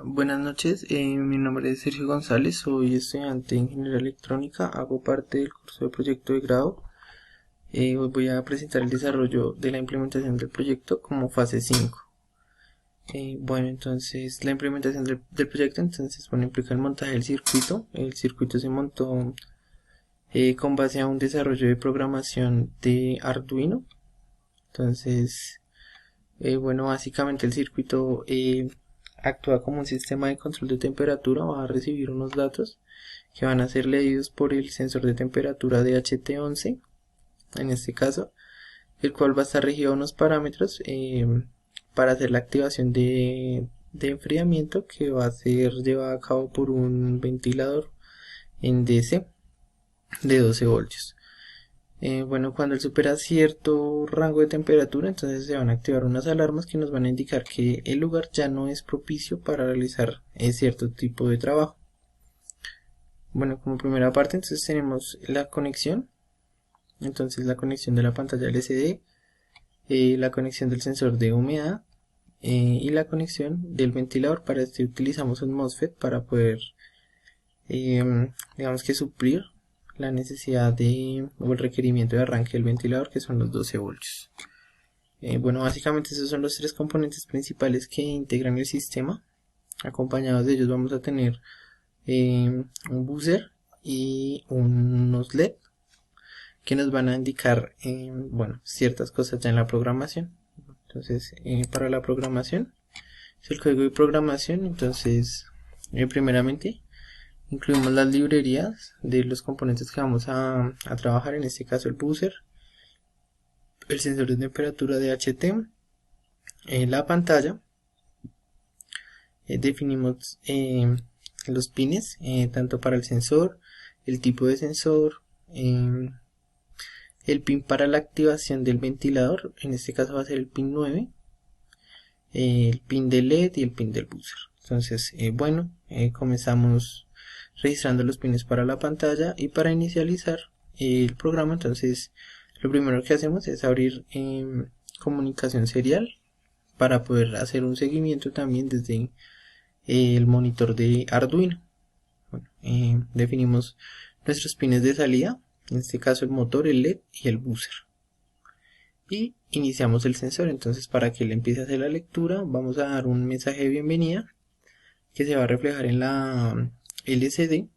Buenas noches, mi nombre es Sergio González, soy estudiante de Ingeniería Electrónica, hago parte del curso de proyecto de grado. Hoy voy a presentar el desarrollo de la implementación del proyecto como fase 5. Bueno, entonces la implementación del proyecto implica el montaje del circuito. El circuito se montó con base a un desarrollo de programación de Arduino. Entonces, bueno, básicamente el circuito actúa como un sistema de control de temperatura. Va a recibir unos datos que van a ser leídos por el sensor de temperatura de HT11, en este caso, el cual va a estar regido a unos parámetros para hacer la activación de enfriamiento, que va a ser llevada a cabo por un ventilador en DC de 12 voltios. Bueno, cuando él supera cierto rango de temperatura, entonces se van a activar unas alarmas que nos van a indicar que el lugar ya no es propicio para realizar cierto tipo de trabajo. Bueno, como primera parte, entonces tenemos la conexión. Entonces la conexión de la pantalla LCD, la conexión del sensor de humedad y la conexión del ventilador. Para esto utilizamos un MOSFET para poder, digamos que suplir la necesidad o el requerimiento de arranque del ventilador, que son los 12 voltios. Bueno, básicamente esos son los tres componentes principales que integran el sistema. Acompañados de ellos vamos a tener un buzzer y unos LED que nos van a indicar, bueno, ciertas cosas ya en la programación. Entonces, para la programación, es el código de programación. Entonces, primeramente, incluimos las librerías de los componentes que vamos a trabajar, en este caso el buzzer, el sensor de temperatura de HT, la pantalla. Definimos los pines, tanto para el sensor, el tipo de sensor, el pin para la activación del ventilador, en este caso va a ser el pin 9, el pin del LED y el pin del buzzer. Entonces, bueno, comenzamos registrando los pines para la pantalla, y para inicializar el programa, entonces lo primero que hacemos es abrir comunicación serial para poder hacer un seguimiento también desde el monitor de Arduino. Bueno, definimos nuestros pines de salida, en este caso el motor, el LED y el buzzer, y iniciamos el sensor. Entonces, para que él empiece a hacer la lectura, vamos a dar un mensaje de bienvenida que se va a reflejar en la LCD,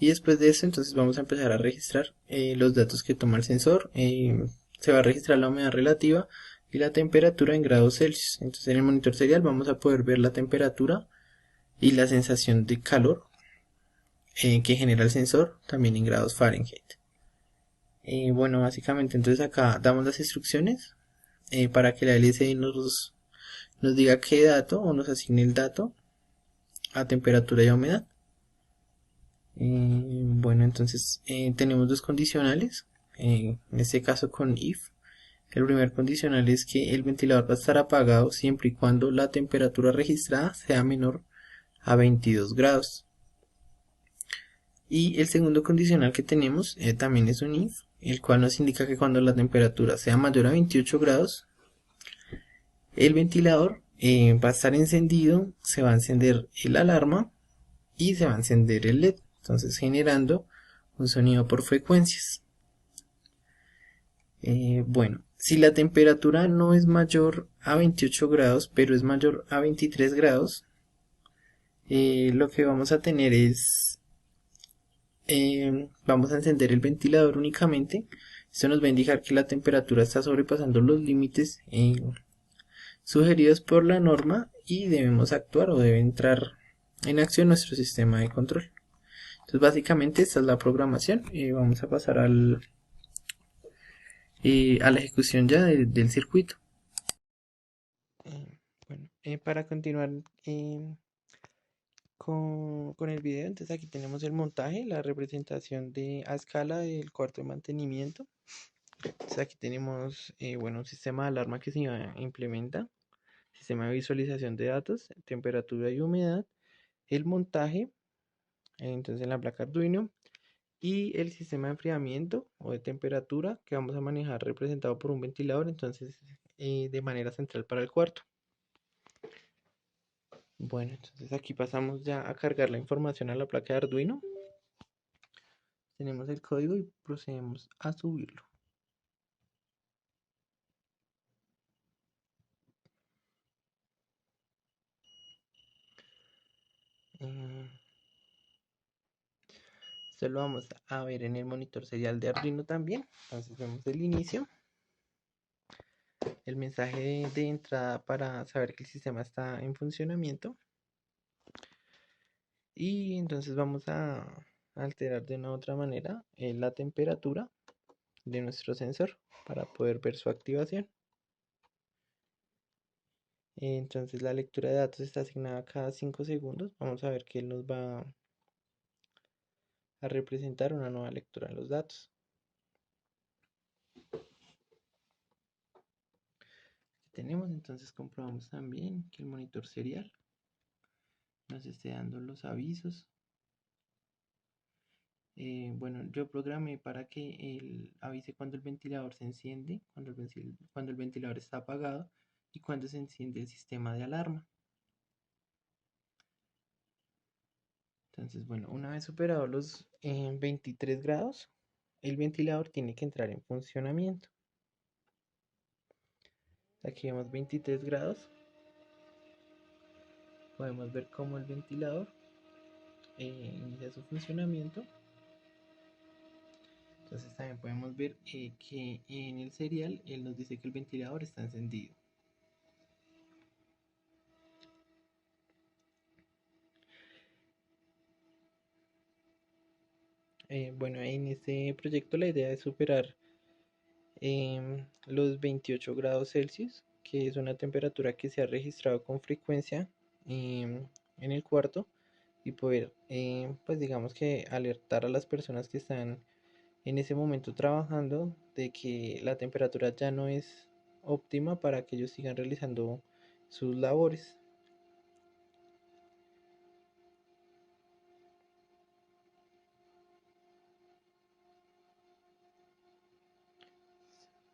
y después de eso entonces vamos a empezar a registrar los datos que toma el sensor. Se va a registrar la humedad relativa y la temperatura en grados Celsius. Entonces, en el monitor serial vamos a poder ver la temperatura y la sensación de calor que genera el sensor, también en grados Fahrenheit. Bueno, básicamente entonces acá damos las instrucciones para que la LCD nos diga qué dato, o nos asigne el dato a temperatura y a humedad. Bueno, entonces tenemos dos condicionales, en este caso con if. El primer condicional es que el ventilador va a estar apagado siempre y cuando la temperatura registrada sea menor a 22 grados. Y el segundo condicional que tenemos también es un if, el cual nos indica que cuando la temperatura sea mayor a 28 grados, el ventilador va a estar encendido, se va a encender el alarma y se va a encender el LED, entonces generando un sonido por frecuencias. Bueno, si la temperatura no es mayor a 28 grados, pero es mayor a 23 grados, lo que vamos a tener es, vamos a encender el ventilador únicamente. Esto nos va a indicar que la temperatura está sobrepasando los límites sugeridos por la norma, y debemos actuar, o debe entrar en acción nuestro sistema de control. Entonces, básicamente esta es la programación. Vamos a pasar a la ejecución ya del circuito. Bueno, para continuar con el video, entonces aquí tenemos el montaje, la representación a escala del cuarto de mantenimiento. Entonces aquí tenemos, bueno, un sistema de alarma que se implementa, sistema de visualización de datos, temperatura y humedad, el montaje, entonces en la placa Arduino, y el sistema de enfriamiento o de temperatura que vamos a manejar, representado por un ventilador, entonces de manera central para el cuarto. Bueno, entonces aquí pasamos ya a cargar la información a la placa de Arduino. Tenemos el código y procedemos a subirlo. Mm, Esto lo vamos a ver en el monitor serial de Arduino también. Entonces vemos el inicio, el mensaje de entrada para saber que el sistema está en funcionamiento. Y entonces vamos a alterar de una u otra manera la temperatura de nuestro sensor para poder ver su activación. Entonces la lectura de datos está asignada cada 5 segundos. Vamos a ver que él nos va a representar una nueva lectura en los datos. Tenemos, entonces comprobamos también que el monitor serial nos esté dando los avisos. Bueno, yo programé para que él avise cuando el ventilador se enciende, cuando el ventilador está apagado y cuando se enciende el sistema de alarma. Entonces, bueno, una vez superados los 23 grados, el ventilador tiene que entrar en funcionamiento. Aquí vemos 23 grados. Podemos ver cómo el ventilador inicia su funcionamiento. Entonces también podemos ver que en el serial él nos dice que el ventilador está encendido. Bueno, en este proyecto la idea es superar los 28 grados Celsius, que es una temperatura que se ha registrado con frecuencia en el cuarto, y poder, pues digamos que alertar a las personas que están en ese momento trabajando de que la temperatura ya no es óptima para que ellos sigan realizando sus labores.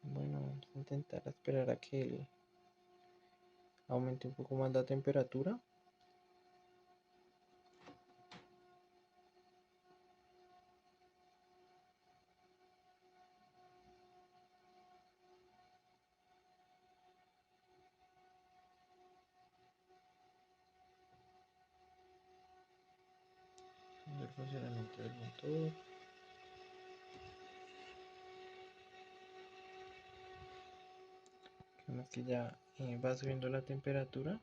Bueno, vamos a intentar esperar a que él aumente un poco más la temperatura. El funcionamiento del motor. Vemos que ya va subiendo la temperatura.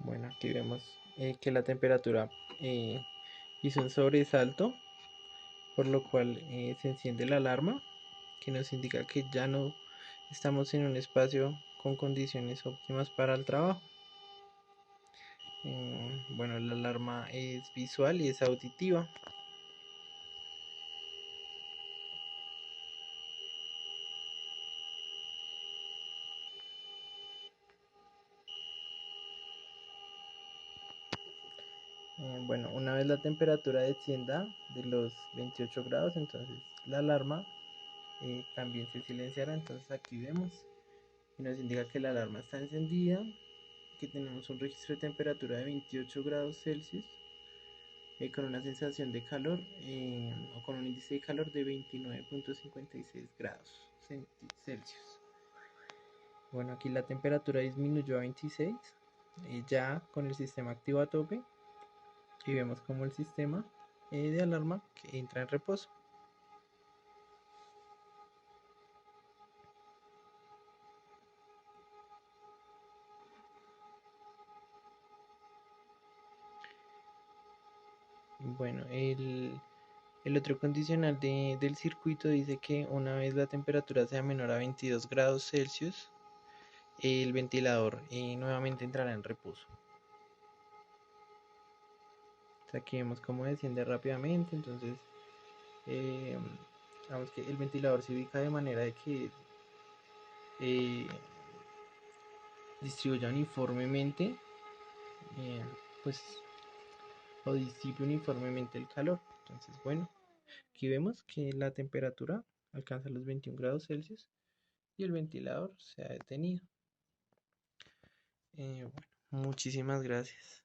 Bueno, aquí vemos que la temperatura eh, hizo un sobresalto, por lo cual se enciende la alarma, que nos indica que ya no estamos en un espacio con condiciones óptimas para el trabajo. Bueno, la alarma es visual y es auditiva. Bueno, una vez la temperatura descienda de los 28 grados, entonces la alarma también se silenciará. Entonces activemos y nos indica que la alarma está encendida, que tenemos un registro de temperatura de 28 grados Celsius, con una sensación de calor o con un índice de calor de 29,56 grados Celsius. Bueno, aquí la temperatura disminuyó a 26, ya con el sistema activo a tope, y vemos como el sistema de alarma que entra en reposo. Bueno, El otro condicional del circuito dice que una vez la temperatura sea menor a 22 grados Celsius, el ventilador nuevamente entrará en reposo. O sea, aquí vemos cómo desciende rápidamente. Entonces, eh, vamos que el ventilador se ubica de manera de que eh, distribuya uniformemente, eh, pues, o disipe uniformemente el calor. Entonces, bueno, aquí vemos que la temperatura alcanza los 21 grados Celsius y el ventilador se ha detenido. Bueno, muchísimas gracias.